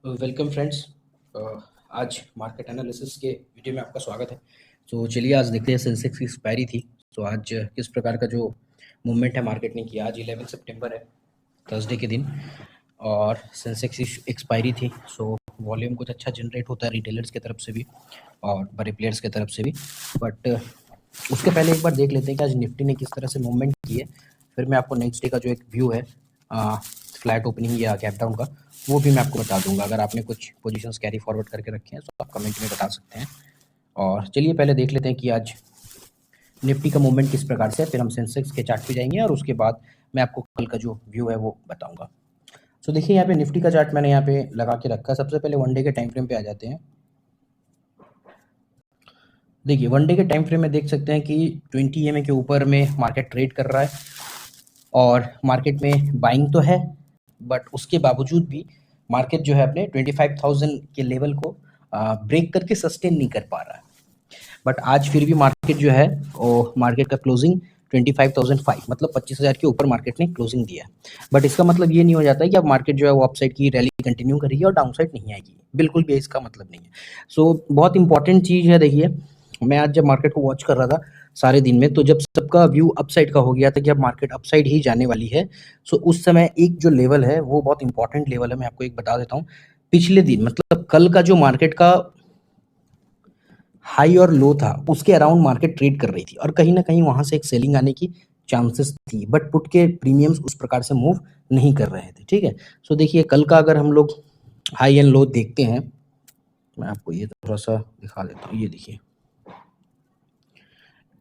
Welcome friends. आज market analysis के video में आपका स्वागत है। तो चलिए आज देखते हैं सेंसेक्स की एक्सपायरी थी। तो आज किस प्रकार का जो मूवमेंट है मार्केट ने किया। आज 11 सितंबर है, थर्सडे के दिन, और सेंसेक्स की एक्सपायरी थी। सो वॉल्यूम कुछ अच्छा जनरेट होता है रिटेलर्स की तरफ से भी और बड़े प्लेयर्स की तरफ से भी। बट उसके पहले एक बार देख लेते हैं कि आज निफ्टी ने किस तरह से मूवमेंट की है। फिर मैं आपको नेक्स्ट डे का जो एक व्यू है फ्लैट ओपनिंग या गैप डाउन का, वो भी मैं आपको बता दूंगा। अगर आपने कुछ पोजीशंस कैरी फॉरवर्ड करके रखे हैं तो आप कमेंट में बता सकते हैं। और चलिए पहले देख लेते हैं कि आज निफ्टी का मूवमेंट किस प्रकार से है, फिर हम सेंसेक्स के चार्ट पे जाएंगे और उसके बाद मैं आपको कल का जो व्यू है वो बताऊंगा। तो देखिए यहाँ पे निफ्टी का चार्ट मैंने यहाँ पे लगा के रखा है। सबसे पहले वन डे के टाइम फ्रेम पे आ जाते हैं। देखिए वन डे के टाइम फ्रेम में देख सकते हैं कि 20 EMA के ऊपर में मार्केट ट्रेड कर रहा है और मार्केट में बाइंग तो है, बट उसके बावजूद भी मार्केट जो है अपने 25,000 के लेवल को ब्रेक करके सस्टेन नहीं कर पा रहा है। बट आज फिर भी मार्केट जो है वो मार्केट का क्लोजिंग 25,005 मतलब 25,000 के ऊपर मार्केट ने क्लोजिंग दिया है। बट इसका मतलब ये नहीं हो जाता है कि अब मार्केट जो है वो अपसाइड की रैली कंटिन्यू करेगी और डाउनसाइड नहीं आएगी, बिल्कुल भी इसका मतलब नहीं है। सो बहुत इंपॉर्टेंट चीज़ है। देखिए मैं आज जब मार्केट को वॉच कर रहा था सारे दिन में, तो जब सबका व्यू अपसाइड का हो गया था कि अब मार्केट अपसाइड ही जाने वाली है, सो उस समय एक जो लेवल है वो बहुत इंपॉर्टेंट लेवल है। मैं आपको एक बता देता हूँ। पिछले दिन मतलब कल का जो मार्केट का हाई और लो था उसके अराउंड मार्केट ट्रेड कर रही थी और कहीं ना कहीं वहां से एक सेलिंग आने की चांसेस थी, बट पुट के प्रीमियम्स उस प्रकार से मूव नहीं कर रहे थे। ठीक है, सो देखिए कल का अगर हम लोग हाई एंड लो देखते हैं, मैं आपको ये थोड़ा सा दिखा देता हूँ। ये देखिए,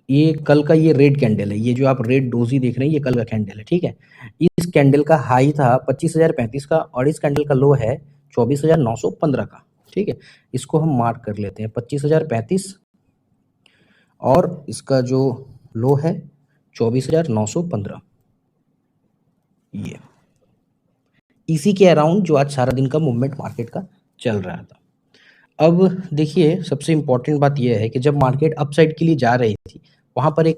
ये कल का ये रेड कैंडल है, ये जो आप रेड डोजी देख रहे हैं ये कल का कैंडल है। ठीक है, इस कैंडल का हाई था 25,035 का और इस कैंडल का लो है 24,915 का। ठीक है, इसको हम मार्क कर लेते हैं 25,035 और इसका जो लो है 24,915। ये इसी के अराउंड जो आज सारा दिन का मूवमेंट मार्केट का चल रहा था। अब देखिए सबसे इंपॉर्टेंट बात यह है कि जब मार्केट अपसाइड के लिए जा रही थी वहां पर एक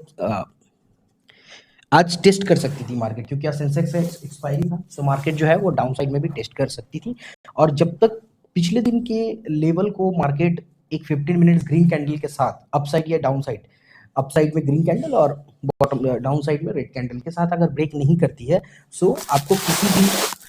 आज टेस्ट कर सकती थी मार्केट, क्योंकि आज सेंसेक्स एक्सपायरी था, सो मार्केट जो है वो डाउन साइड में भी टेस्ट कर सकती थी। और जब तक पिछले दिन के लेवल को मार्केट एक 15 मिनट्स ग्रीन कैंडल के साथ अपसाइड या डाउन साइड, अपसाइड में ग्रीन कैंडल और बॉटम डाउन साइड में रेड कैंडल के साथ अगर ब्रेक नहीं करती है, सो आपको किसी भी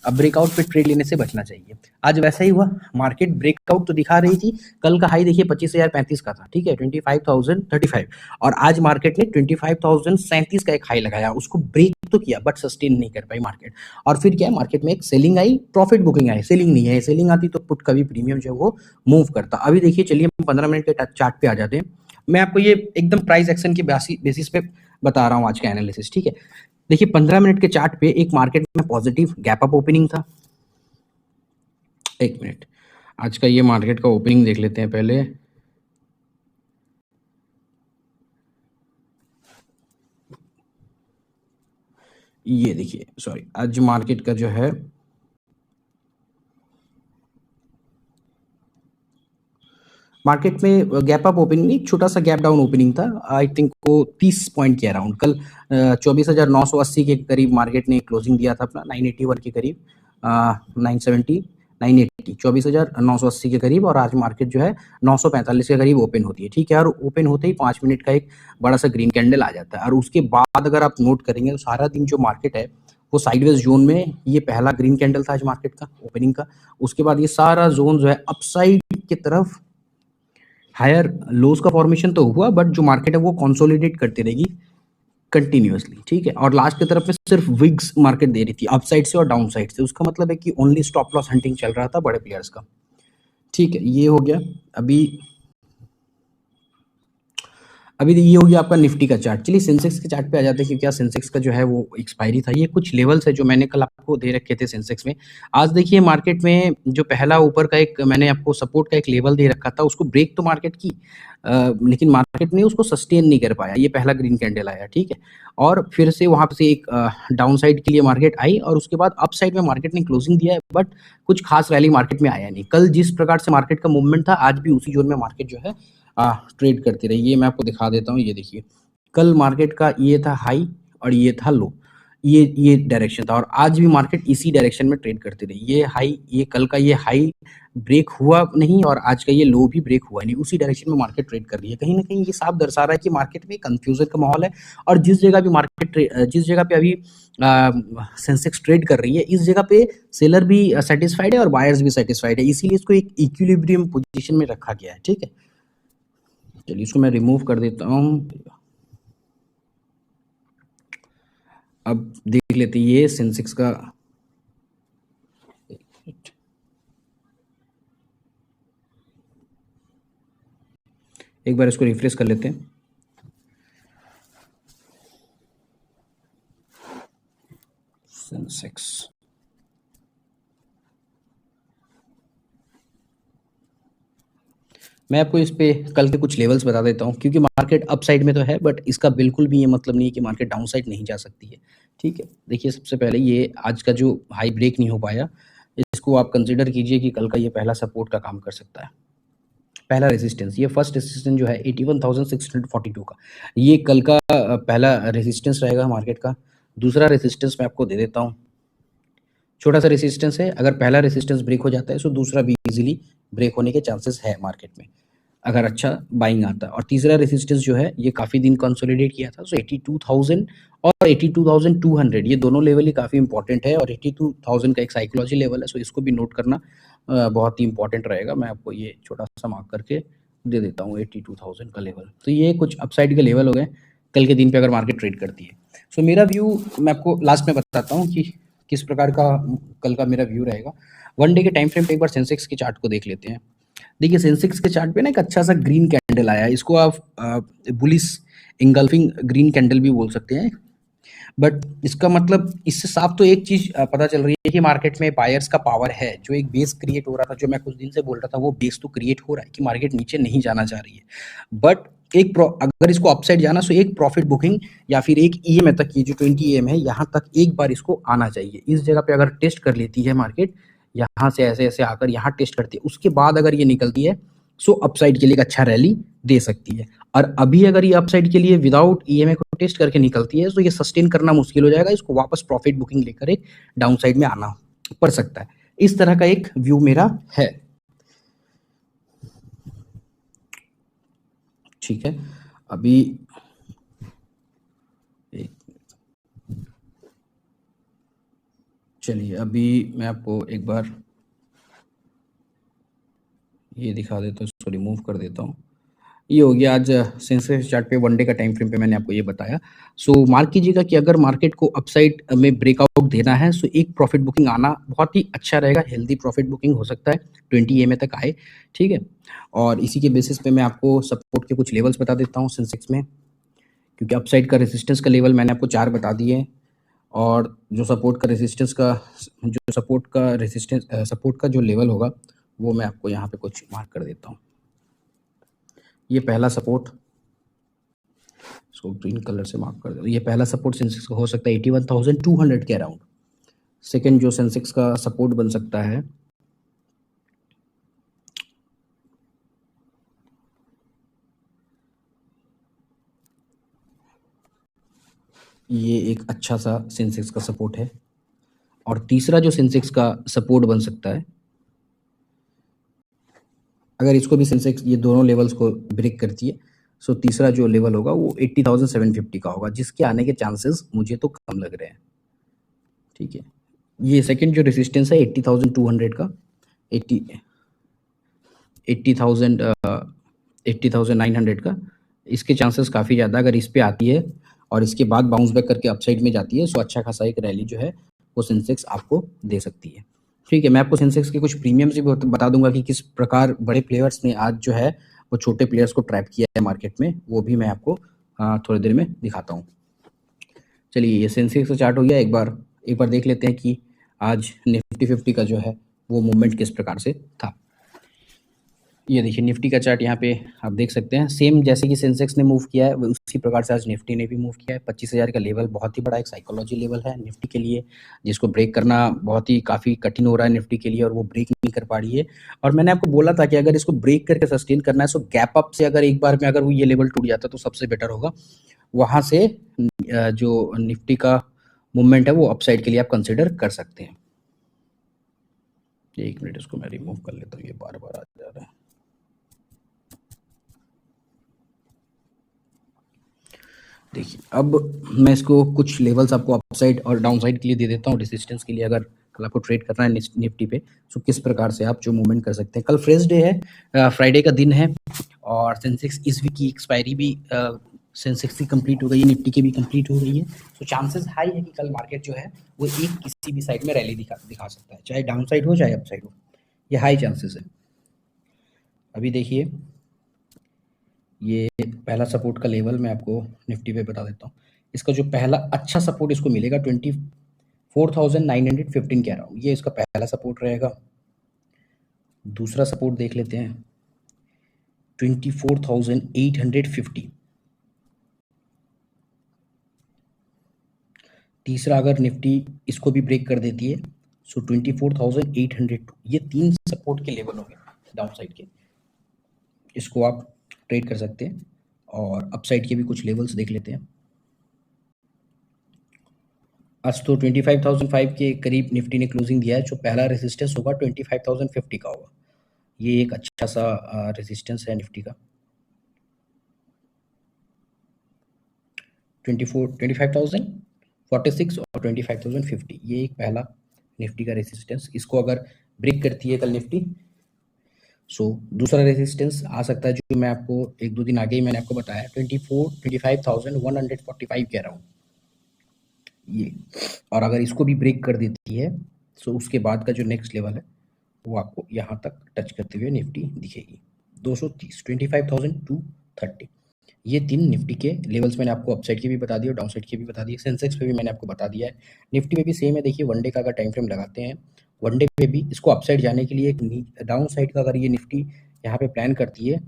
ब्रेकआउट पे ट्रेड लेने से बचना चाहिए। आज वैसा ही हुआ, मार्केट ब्रेकआउट तो दिखा रही थी। कल का हाई देखिए 25,035 का था, ठीक है, 25,035, और आज मार्केट ने 25,037 का एक हाई लगाया, उसको ब्रेक तो किया बट सस्टेन नहीं कर पाई मार्केट। और फिर क्या है, मार्केट में एक सेलिंग आई, प्रॉफिट बुकिंग आई। सेलिंग नहीं है, सेलिंग आती तो पुट का भी प्रीमियम जो है वो मूव करता। अभी देखिए चलिए हम 15 मिनट के चार्ट पे आ जाते हैं। मैं आपको ये एकदम प्राइस एक्शन के बेसिस पे बता रहा हूँ आज का एनालिसिस। ठीक है, देखिए 15 मिनट के चार्ट पे एक मार्केट में पॉजिटिव गैप अप ओपनिंग था। एक मिनट, आज का ये मार्केट का ओपनिंग देख लेते हैं पहले। ये देखिए, सॉरी, आज मार्केट का जो है मार्केट में गैप अप ओपनिंग नहीं, छोटा सा गैप डाउन ओपनिंग था। आई थिंक वो 30 पॉइंट के अराउंड। कल 24,980 के करीब मार्केट ने क्लोजिंग दिया था अपना, 981 के करीब, 970 980, 24,980 के करीब। और आज मार्केट जो है 945 के करीब ओपन होती है। ठीक है, और ओपन होते ही 5 मिनट का एक बड़ा सा ग्रीन कैंडल आ जाता है। और उसके बाद अगर आप नोट करेंगे तो सारा दिन जो मार्केट है वो साइडवेज जोन में, ये पहला ग्रीन कैंडल था आज मार्केट का ओपनिंग का। उसके बाद ये सारा जोन जो है अपसाइड की तरफ हायर लोज का फॉर्मेशन तो हुआ, बट जो मार्केट है वो कंसोलिडेट करती रहेगी कंटिन्यूअसली। ठीक है, और लास्ट की तरफ में सिर्फ विग्स मार्केट दे रही थी अप साइड से और डाउन साइड से। उसका मतलब है कि ओनली स्टॉप लॉस हंटिंग चल रहा था बड़े प्लेयर्स का। ठीक है, ये हो गया। अभी ये हो गया आपका निफ्टी का चार्ट। चलिए सेंसेक्स के चार्ट पे आ जाते हैं, क्योंकि क्या सेंसेक्स का जो है वो एक्सपायरी था। ये कुछ लेवल्स है जो मैंने कल आपको दे रखे थे सेंसेक्स में। आज देखिए मार्केट में जो पहला ऊपर का एक मैंने आपको सपोर्ट का एक लेवल दे रखा था, उसको ब्रेक तो मार्केट की, लेकिन मार्केट ने उसको सस्टेन नहीं कर पाया। ये पहला ग्रीन कैंडल आया, ठीक है, और फिर से वहां से एक डाउन साइड के लिए मार्केट आई और उसके बाद अप साइड में मार्केट ने क्लोजिंग दिया है, बट कुछ खास रैली मार्केट में आया नहीं। कल जिस प्रकार से मार्केट का मूवमेंट था आज भी उसी जोन में मार्केट जो है ट्रेड करती रही। ये मैं आपको दिखा देता हूँ। ये देखिए, कल मार्केट का ये था हाई और ये था लो। ये डायरेक्शन था और आज भी मार्केट इसी डायरेक्शन में ट्रेड करती रही। ये कल का ये हाई ब्रेक हुआ नहीं और आज का ये लो भी ब्रेक हुआ नहीं, उसी डायरेक्शन में मार्केट ट्रेड कर रही है। कहीं न कहीं ये साफ दर्शा रहा है कि मार्केट में कन्फ्यूज़न का माहौल है और जिस जगह पे अभी सेंसेक्स ट्रेड कर रही है, इस जगह पे सेलर भी सैटिस्फाइड है और बायर्स भी सैटिस्फाइड है, इसीलिए इसको एक इक्विलिब्रियम पोज़ीशन में रखा गया है, ठीक है? चलिए इसको मैं रिमूव कर देता हूँ। अब देख लेते हैं ये सेंसेक्स का एक बार इसको रिफ्रेश कर लेते हैं। सेंसेक्स मैं आपको इस पे कल के कुछ लेवल्स बता देता हूँ क्योंकि मार्केट अप साइड में तो है बट इसका बिल्कुल भी ये मतलब नहीं है कि मार्केट डाउन साइड नहीं जा सकती है, ठीक है? देखिए सबसे पहले ये आज का जो हाई ब्रेक नहीं हो पाया, इसको आप कंसिडर कीजिए कि कल का ये पहला सपोर्ट का काम कर सकता है। पहला रेजिस्टेंस, ये फर्स्ट रेजिस्टेंस जो है 81,642 का, ये कल का पहला रेजिस्टेंस रहेगा मार्केट का। दूसरा रेजिस्टेंस मैं आपको दे देता हूँ, छोटा सा रेजिस्टेंस है, अगर पहला रेजिस्टेंस ब्रेक हो जाता है तो दूसरा भी इजीली ब्रेक होने के चांसेस है मार्केट में, अगर अच्छा बाइंग आता है। और तीसरा रेजिस्टेंस जो है ये काफ़ी दिन कंसोलिडेट किया था, सो 82,000 और 82,200 ये दोनों लेवल ही काफ़ी इंपॉर्टेंट है और 82,000 का एक साइकोलॉजी लेवल है, सो इसको भी नोट करना बहुत ही इंपॉर्टेंट रहेगा। मैं आपको ये छोटा सा मार्क करके दे देता हूँ 82,000 का लेवल। तो ये कुछ अपसाइड के लेवल हो गए कल के दिन पे अगर मार्केट ट्रेड करती है। सो मेरा व्यू मैं आपको लास्ट में बताता हूँ कि किस प्रकार का कल का मेरा व्यू रहेगा। वन डे के टाइम फ्रेम पे एक बार सेंसेक्स के चार्ट को देख लेते हैं। देखिए सेंसेक्स के चार्ट पे ना एक अच्छा सा ग्रीन कैंडल आया है, इसको आप बुलिश इंगल्फिंग ग्रीन कैंडल भी बोल सकते हैं, बट इसका मतलब इससे साफ तो एक चीज पता चल रही है कि मार्केट में बायर्स का पावर है। जो एक बेस क्रिएट हो रहा था, जो मैं कुछ दिन से बोल रहा था, वो बेस तो क्रिएट हो रहा है कि मार्केट नीचे नहीं जाना चाह रही है, बट अगर इसको अपसाइड जाना तो एक प्रॉफिट बुकिंग या फिर एक ईएम तक, ये जो 20 ईएम है यहाँ तक एक बार इसको आना चाहिए। इस जगह पे अगर टेस्ट कर लेती है मार्केट, यहाँ से ऐसे ऐसे आकर यहाँ टेस्ट करती है, उसके बाद अगर ये निकलती है सो अपसाइड के लिए एक अच्छा रैली दे सकती है। और अभी अगर ये अपसाइड के लिए विदाउट ईएमए को टेस्ट करके निकलती है तो ये सस्टेन करना मुश्किल हो जाएगा, इसको वापस प्रॉफिट बुकिंग लेकर एक डाउन साइड में आना पड़ सकता है। इस तरह का एक व्यू मेरा है, ठीक है? अभी चलिए अभी मैं आपको एक बार ये दिखा देता हूँ, इसको रिमूव कर देता हूँ। ये हो गया आज सेंसेक्स चार्ट पे वन डे का टाइम फ्रेम पे मैंने आपको ये बताया। सो मार्क कीजिएगा कि अगर मार्केट को अपसाइड में ब्रेकआउट देना है सो एक प्रॉफिट बुकिंग आना बहुत ही अच्छा रहेगा, हेल्दी प्रॉफिट बुकिंग हो सकता है 20 ईएमए तक आए, ठीक है? और इसी के बेसिस पे मैं आपको सपोर्ट के कुछ लेवल्स बता देता हूँ सेंसेक्स में, क्योंकि अपसाइड का रेजिस्टेंस का लेवल मैंने आपको 4 बता दिए हैं और जो सपोर्ट का जो लेवल होगा वो मैं आपको यहाँ पे कुछ मार्क कर देता हूँ। ये पहला सपोर्ट, इसको ग्रीन कलर से मार्क कर दो, ये पहला सपोर्ट सेंसेक्स का हो सकता है 81,200 के अराउंड। सेकंड जो सेंसेक्स का सपोर्ट बन सकता है, ये एक अच्छा सा सेंसेक्स का सपोर्ट है। और तीसरा जो सेंसेक्स का सपोर्ट बन सकता है, अगर इसको भी सेंसेक्स ये दोनों लेवल्स को ब्रेक करती है सो तीसरा जो लेवल होगा वो 80,750 का होगा, जिसके आने के चांसेस मुझे तो कम लग रहे हैं, ठीक है? ये सेकंड जो रेजिस्टेंस है 80,200 का, 80,900 का, इसके चांसेस काफ़ी ज़्यादा अगर इस पे आती है और इसके बाद बाउंस बैक करके अपसाइड में जाती है सो अच्छा खासा एक रैली जो है वो सेंसेक्स आपको दे सकती है, ठीक है? मैं आपको सेंसेक्स के कुछ प्रीमियम्स भी बता दूंगा कि किस प्रकार बड़े प्लेयर्स ने आज जो है वो छोटे प्लेयर्स को ट्रैप किया है मार्केट में, वो भी मैं आपको थोड़ी देर में दिखाता हूँ। चलिए ये सेंसेक्स का चार्ट हो गया, एक बार देख लेते हैं कि आज निफ्टी 50 का जो है वो मूवमेंट किस प्रकार से था। ये देखिए निफ्टी का चार्ट यहाँ पे आप देख सकते हैं, सेम जैसे कि सेंसेक्स ने मूव किया है उसी प्रकार से आज निफ्टी ने भी मूव किया है। 25,000 का लेवल बहुत ही बड़ा एक साइकोलॉजी लेवल है निफ्टी के लिए, जिसको ब्रेक करना बहुत ही काफ़ी कठिन हो रहा है निफ्टी के लिए और वो ब्रेक नहीं कर पा रही है। और मैंने आपको बोला था कि अगर इसको ब्रेक करके सस्टेन करना है तो गैप अप से अगर एक बार में अगर वो ये लेवल टूट जाता तो सबसे बेटर होगा। वहाँ से जो निफ्टी का मूवमेंट है वो अपसाइड के लिए आप कंसिडर कर सकते हैं। एक मिनट, इसको मैं रिमूव कर लेता हूँ, ये बार बार आ जा रहा है। देखिए, अब मैं इसको कुछ लेवल्स आपको अपसाइड और डाउनसाइड के लिए दे देता हूँ, रेजिस्टेंस के लिए अगर कल आपको ट्रेड करना है निफ्टी पे, सो किस प्रकार से आप जो मूवमेंट कर सकते हैं। कल फ्रेश डे है, फ्राइडे का दिन है, और सेंसेक्स इस वीक की एक्सपायरी भी सेंसेक्स की कंप्लीट हो गई है, निफ्टी की भी कंप्लीट हो गई है। तो चांसेस हाई है कि कल मार्केट जो है वो एक किसी भी साइड में रैली दिखा सकता है, चाहे डाउन साइड हो चाहे अप साइड हो, ये हाई चांसेस है। अभी देखिए, ये पहला सपोर्ट का लेवल मैं आपको निफ्टी पे बता देता हूँ। इसका जो पहला अच्छा सपोर्ट इसको मिलेगा 24,915 के अराउंड, ये इसका पहला सपोर्ट रहेगा। दूसरा सपोर्ट देख लेते हैं 24,850। तीसरा, अगर निफ्टी इसको भी ब्रेक कर देती है सो 24,802, ये 3 सपोर्ट के लेवल होंगे डाउन साइड के, इसको आप ट्रेड कर सकते हैं। और अपसाइड के भी कुछ लेवल्स देख लेते हैं। आज तो 25,005 के करीब निफ्टी ने क्लोजिंग दिया है, जो पहला रेजिस्टेंस होगा 25,050 का होगा, ये एक अच्छा सा रेजिस्टेंस है निफ्टी का। 25,046 और 25,050, ये एक पहला निफ्टी का रेजिस्टेंस, इसको अगर ब्रेक करती है कल निफ्टी, सो दूसरा रेजिस्टेंस आ सकता है जो मैं आपको एक दो दिन आगे ही मैंने आपको बताया, 25,145 के अराउंड ये। और अगर इसको भी ब्रेक कर देती है सो उसके बाद का जो नेक्स्ट लेवल है वो आपको यहाँ तक टच करते हुए निफ्टी दिखेगी 230, 25,230। ये 3 निफ्टी के लेवल्स मैंने आपको अपसाइड के भी बता दिए और डाउन साइड के भी बता दिए। सेंसेक्स पे भी मैंने आपको बता दिया है। निफ्टी में भी सेम है। देखिए, वन डे का अगर टाइम फ्रेम लगाते हैं, वन डे पे भी इसको अपसाइड जाने के लिए एक डाउन साइड का अगर ये निफ्टी यहाँ पे प्लान करती है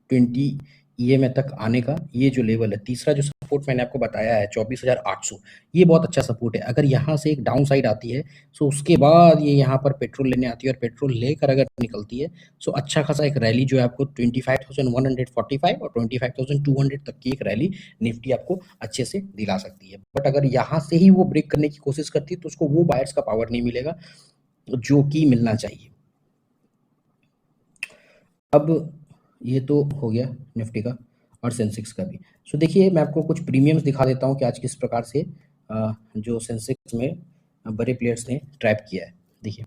20 ईएमए तक आने का, ये जो लेवल है, तीसरा जो सपोर्ट मैंने आपको बताया है 24,800, ये बहुत अच्छा सपोर्ट है। अगर यहाँ से एक डाउन साइड आती है सो उसके बाद ये यहाँ पर पेट्रोल लेने आती है, और पेट्रोल लेकर अगर निकलती है सो अच्छा खासा एक रैली जो है आपको 25,145 और 25,200 तक की एक रैली निफ्टी आपको अच्छे से दिला सकती है। बट अगर यहाँ से ही वो ब्रेक करने की कोशिश करती है तो उसको वो बायर्स का पावर नहीं मिलेगा जो कि मिलना चाहिए। अब ये तो हो गया निफ्टी का और सेंसेक्स का भी। सो देखिए, मैं आपको कुछ प्रीमियम्स दिखा देता हूँ कि आज किस प्रकार से जो सेंसेक्स में बड़े प्लेयर्स ने ट्रैप किया है। देखिए,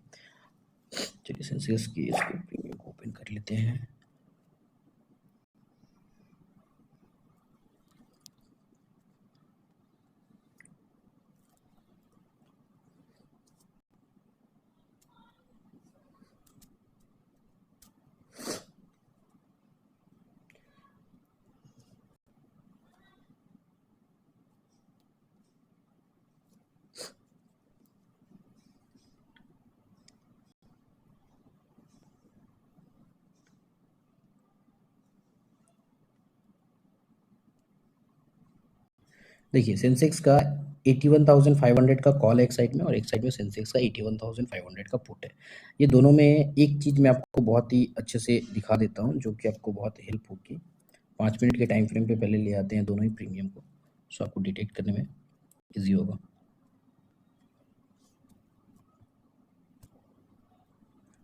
चलिए सेंसेक्स की इसको प्रीमियम को ओपन कर लेते हैं। देखिए, सेंसेक्स का 81,500 का कॉल है एक साइड में, और एक साइड में सेंसेक्स का 81,500 का पुट है। ये दोनों में एक चीज़ मैं आपको बहुत ही अच्छे से दिखा देता हूँ जो कि आपको बहुत हेल्प होगी। 5 मिनट के टाइम फ्रेम पे पहले ले आते हैं दोनों ही प्रीमियम को, सो आपको डिटेक्ट करने में ईजी होगा।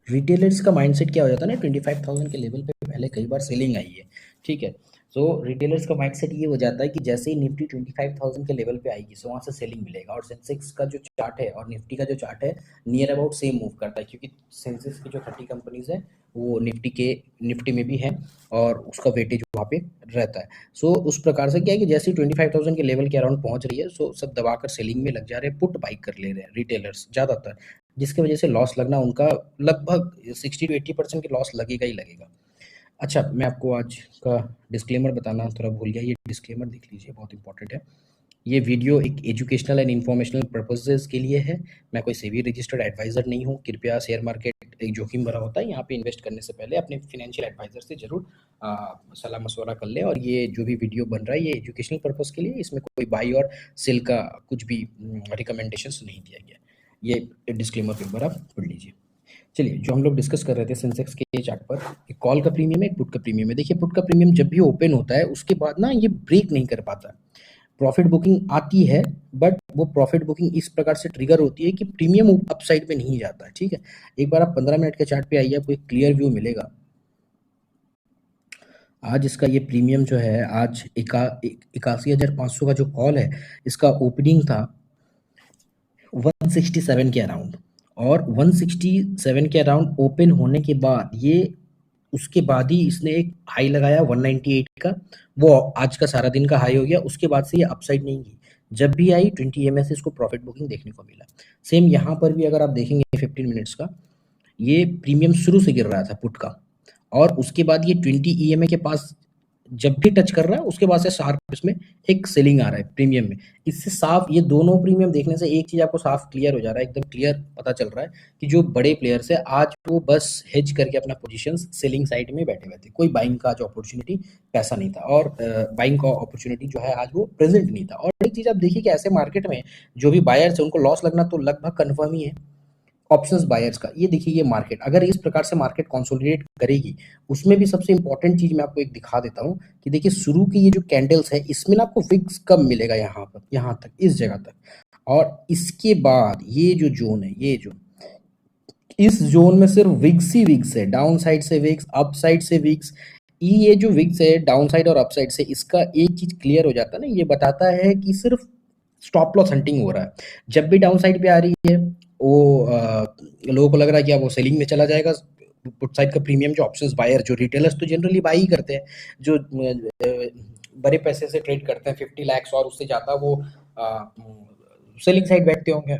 रिटेलर्स का माइंडसेट क्या हो जाता है ना, 25,000 के लेवल पे पहले कई बार सेलिंग आई है, ठीक है। सो रिटेलर्स का माइंडसेट ये हो जाता है कि जैसे ही निफ्टी 25,000 के लेवल पे आएगी सो वहाँ से सेलिंग मिलेगा। और सेंसेक्स का जो चार्ट है और निफ्टी का जो चार्ट है, नियर अबाउट सेम मूव करता है, क्योंकि सेंसेक्स की जो 30 कंपनीज है वो निफ्टी में भी है और उसका वेटेज वहाँ पे रहता है। सो उस प्रकार से क्या है कि जैसे ही 25,000 के लेवल के अराउंड पहुँच रही है सो सब दबाकर सेलिंग में लग जा रहे हैं, पुट बाई कर ले रहे हैं रिटेलर्स ज़्यादातर, जिसकी वजह से लॉस लगना उनका लगभग 60-80% की लॉस लगेगा ही लगेगा। अच्छा, मैं आपको आज का डिस्क्लेमर बताना थोड़ा भूल गया, ये डिस्क्लेमर देख लीजिए, बहुत इंपॉर्टेंट है। ये वीडियो एक एजुकेशनल एंड इन्फॉर्मेशनल पर्पसेस के लिए है। मैं कोई सेबी रजिस्टर्ड एडवाइज़र नहीं हूँ। कृपया, शेयर मार्केट एक जोखिम भरा होता है, यहाँ पे इन्वेस्ट करने से पहले अपने फाइनेंशियल एडवाइज़र से ज़रूर सलाह मशवरा कर लें। और ये जो भी वीडियो बन रहा है ये एजुकेशनल पर्पस के लिए, इसमें कोई बाई और सेल का कुछ भी रिकमेंडेशंस नहीं दिया गया। ये डिस्क्लेमर पेपर आप पढ़ लीजिए। चलिए, जो हम लोग डिस्कस कर रहे थे सेंसेक्स के चार्ट पर, एक कॉल का प्रीमियम है, एक पुट का प्रीमियम है। देखिए, पुट का प्रीमियम जब भी ओपन होता है उसके बाद ना ये ब्रेक नहीं कर पाता, प्रॉफिट बुकिंग आती है, बट वो प्रॉफिट बुकिंग इस प्रकार से ट्रिगर होती है कि प्रीमियम अपसाइड में नहीं जाता है, ठीक है। एक बार आप 15 मिनट के चार्ट पे आइए, आपको एक क्लियर व्यू मिलेगा। आज इसका ये प्रीमियम जो है, आज 81,500 का जो कॉल है, इसका ओपनिंग था 167 के अराउंड, और 167 के अराउंड ओपन होने के बाद ये, उसके बाद ही इसने एक हाई लगाया 198 का, वो आज का सारा दिन का हाई हो गया। उसके बाद से ये अपसाइड नहीं गई, जब भी आई 20 ईएमए से इसको प्रॉफिट बुकिंग देखने को मिला। सेम यहाँ पर भी अगर आप देखेंगे 15 मिनट्स का, ये प्रीमियम शुरू से गिर रहा था पुट का, और उसके बाद ये 20 ईएमए के पास जब भी टच कर रहा है, उसके बाद से शार्प इसमें एक सेलिंग आ रहा है प्रीमियम में। इससे साफ, ये दोनों प्रीमियम देखने से एक चीज आपको साफ क्लियर हो जा रहा है, एकदम क्लियर पता चल रहा है कि जो बड़े प्लेयर्स है आज वो बस हेज करके अपना पोजीशन सेलिंग साइड में बैठे हुए थे, कोई बाइंग का जो अपॉर्चुनिटी पैसा नहीं था, और बाइंग का अपॉर्चुनिटी जो है आज वो प्रेजेंट नहीं था। और एक चीज आप देखिए कि ऐसे मार्केट में जो भी बायर्स है उनको लॉस लगना तो लगभग कन्फर्म ही है ऑप्शंस बायर्स का। ये देखिए, ये मार्केट अगर इस प्रकार से मार्केट कंसोलिडेट करेगी, उसमें भी सबसे इंपॉर्टेंट चीज मैं आपको एक दिखा देता हूँ कि देखिए शुरू की ये जो कैंडल्स है, इसमें ना आपको विक्स कब मिलेगा, यहाँ पर, यहाँ तक, इस जगह तक, और इसके बाद ये जो जोन है, ये जो इस जोन में सिर्फ विक्स ही विक्स है, डाउन साइड से विक्स, अप साइड से विक्स। ये जो विक्स है डाउन साइड और अप साइड से, इसका एक चीज क्लियर हो जाता है ना, ये बताता है कि सिर्फ स्टॉप लॉस हंटिंग हो रहा है। जब भी डाउन साइड पे आ रही है, वो लोगों को लग रहा है कि अब वो सेलिंग में चला जाएगा, पुट साइड का प्रीमियम जो ऑप्शंस बायर, जो रिटेलर्स तो जनरली बाई ही करते हैं, जो बड़े पैसे से ट्रेड करते हैं 50 लाख और उससे ज़्यादा, वो सेलिंग साइड बैठते होंगे,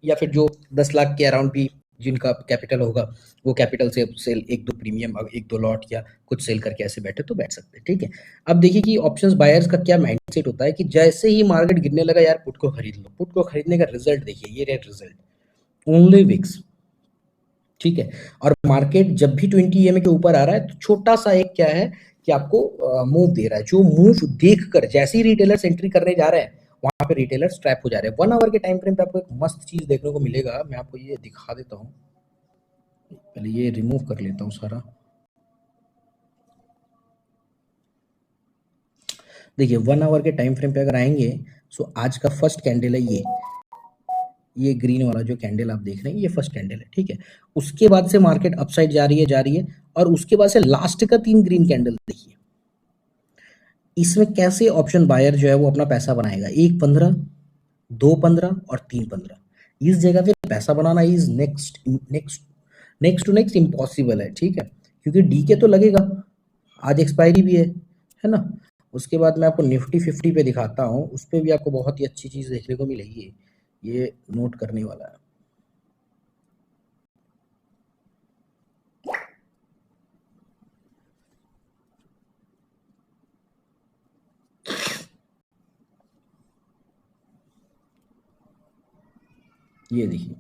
या फिर जो 10 लाख के अराउंड भी जिनका कैपिटल होगा, वो कैपिटल से सेल एक दो प्रीमियम, एक दो लॉट या कुछ सेल करके ऐसे बैठे तो बैठ सकते हैं, ठीक है। अब देखिए कि ऑप्शंस बायर्स का क्या माइंडसेट होता है कि जैसे ही मार्केट गिरने लगा, यार पुट को खरीद लो, पुट को खरीदने का रिजल्ट देखिए, ये रेट रिजल्ट ओनली विक्स, ठीक है। और मार्केट जब भी 20 ईएमए के ऊपर आ रहा है, तो छोटा सा एक क्या है कि आपको मूव दे रहा है, जो मूव देखकर जैसे ही रिटेलर्स एंट्री करने जा रहे हैं, वहां पे रिटेलर्स ट्रैप हो जा रहे हैं। 1 आवर के टाइम फ्रेम पे आपको एक मस्त चीज देखने को मिलेगा, मैं आपको ये दिखा देता हूँ, पहले ये रिमूव कर लेता हूँ सारा। देखिए 1 आवर के टाइम फ्रेम पे अगर आएंगे, सो आज का फर्स्ट कैंडल है ये ग्रीन वाला जो कैंडल आप देख रहे हैं, ये फर्स्ट कैंडल है, ठीक है। उसके बाद से मार्केट अपसाइड जा रही है, और उसके बाद से लास्ट का 3 ग्रीन कैंडल देखिए, इसमें कैसे ऑप्शन बायर जो है वो अपना पैसा बनाएगा, 1.15, 2.15 और 3.15। इस जगह पे पैसा बनाना is next next next to next impossible है, ठीक है, क्योंकि डी के तो लगेगा, आज एक्सपायरी भी है ना। उसके बाद मैं आपको निफ्टी 50 पे दिखाता हूँ, उस पर भी आपको बहुत ही अच्छी चीज देखने को मिलेगी, ये नोट करने वाला है। ये देखिए,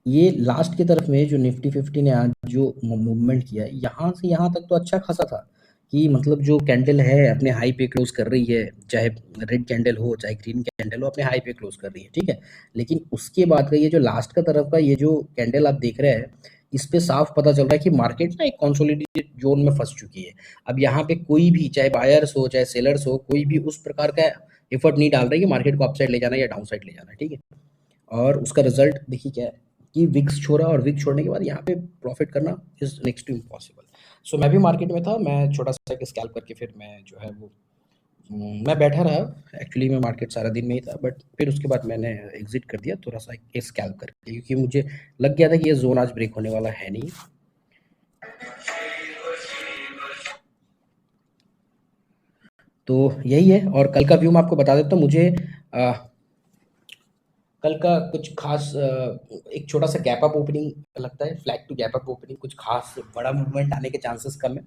ये लास्ट की तरफ में जो निफ्टी 50 ने आज जो मूवमेंट किया, यहाँ से यहाँ तक तो अच्छा खासा था, कि मतलब जो कैंडल है अपने हाई पे क्लोज कर रही है, चाहे रेड कैंडल हो चाहे ग्रीन कैंडल हो, अपने हाई पे क्लोज कर रही है, ठीक है। लेकिन उसके बाद का ये जो लास्ट का तरफ का ये जो कैंडल आप देख रहे हैं, इस पे साफ पता चल रहा है कि मार्केट ना एक कंसोलिडेटेड जोन में फंस चुकी है। अब यहाँ पे कोई भी, चाहे बायर्स हो चाहे सेलर्स हो, कोई भी उस प्रकार का एफर्ट नहीं डाल रहा है कि मार्केट को अपसाइड ले जाना है या डाउन साइड ले जाना है, ठीक है। और उसका रिजल्ट देखिए क्या है कि विक्स छोड़ा, और विक्स छोड़ने के बाद यहाँ पे प्रॉफिट करना इज नेक्स्ट टू इम्पॉसिबल। सो मैं भी मार्केट में था, मैं छोटा सा एक स्कैल्प करके फिर मैं जो है वो मैं बैठा रहा, एक्चुअली मैं मार्केट सारा दिन में ही था, बट फिर उसके बाद मैंने एग्जिट कर दिया थोड़ा सा एक स्कैल्प करके, क्योंकि मुझे लग गया था कि ये जोन आज ब्रेक होने वाला है नहीं। तो यही है, और कल का व्यू मैं आपको बता देता हूँ। मुझे कल का कुछ खास एक छोटा सा गैप अप ओपनिंग लगता है, flat to gap up opening, कुछ खास बड़ा मूवमेंट आने के चांसेस कम है,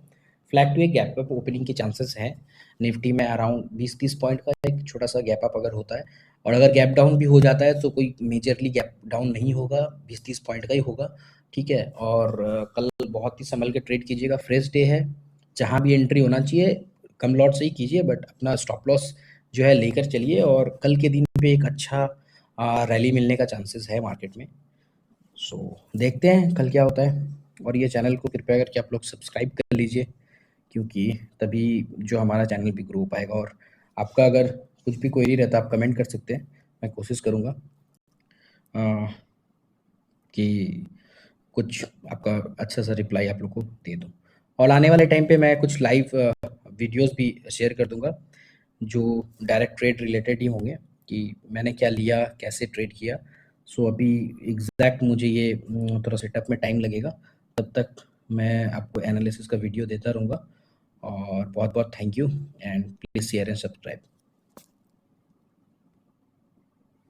फ्लैग टू एक गैप अप ओपनिंग के चांसेस हैं। निफ्टी में अराउंड 20-30 पॉइंट का एक छोटा सा गैप अप अगर होता है, और अगर गैप डाउन भी हो जाता है तो कोई मेजरली गैप डाउन नहीं होगा, 20-30 पॉइंट का ही होगा, ठीक है। और कल बहुत ही संभल के ट्रेड कीजिएगा, फ्रेश डे है, जहाँ भी एंट्री होना चाहिए कम लॉट से ही कीजिए, बट अपना स्टॉप लॉस जो है लेकर चलिए, और कल के दिन पे एक अच्छा रैली मिलने का चांसेस है मार्केट में। सो देखते हैं कल क्या होता है, और ये चैनल को कृपया करके आप लोग सब्सक्राइब कर लीजिए, क्योंकि तभी जो हमारा चैनल भी ग्रो पाएगा। और आपका अगर कुछ भी क्वेरी रहता है आप कमेंट कर सकते हैं, मैं कोशिश करूँगा कि कुछ आपका अच्छा सा रिप्लाई आप लोग को दे दूँ। और आने वाले टाइम पे मैं कुछ लाइव वीडियोस भी शेयर कर दूँगा, जो डायरेक्ट ट्रेड रिलेटेड ही होंगे कि मैंने क्या लिया, कैसे ट्रेड किया। सो अभी एग्ज़ैक्ट मुझे ये थोड़ा सेटअप में टाइम लगेगा, तब तक मैं आपको एनालिसिस का वीडियो देता रहूँगा। और बहुत-बहुत thank you and please share and subscribe.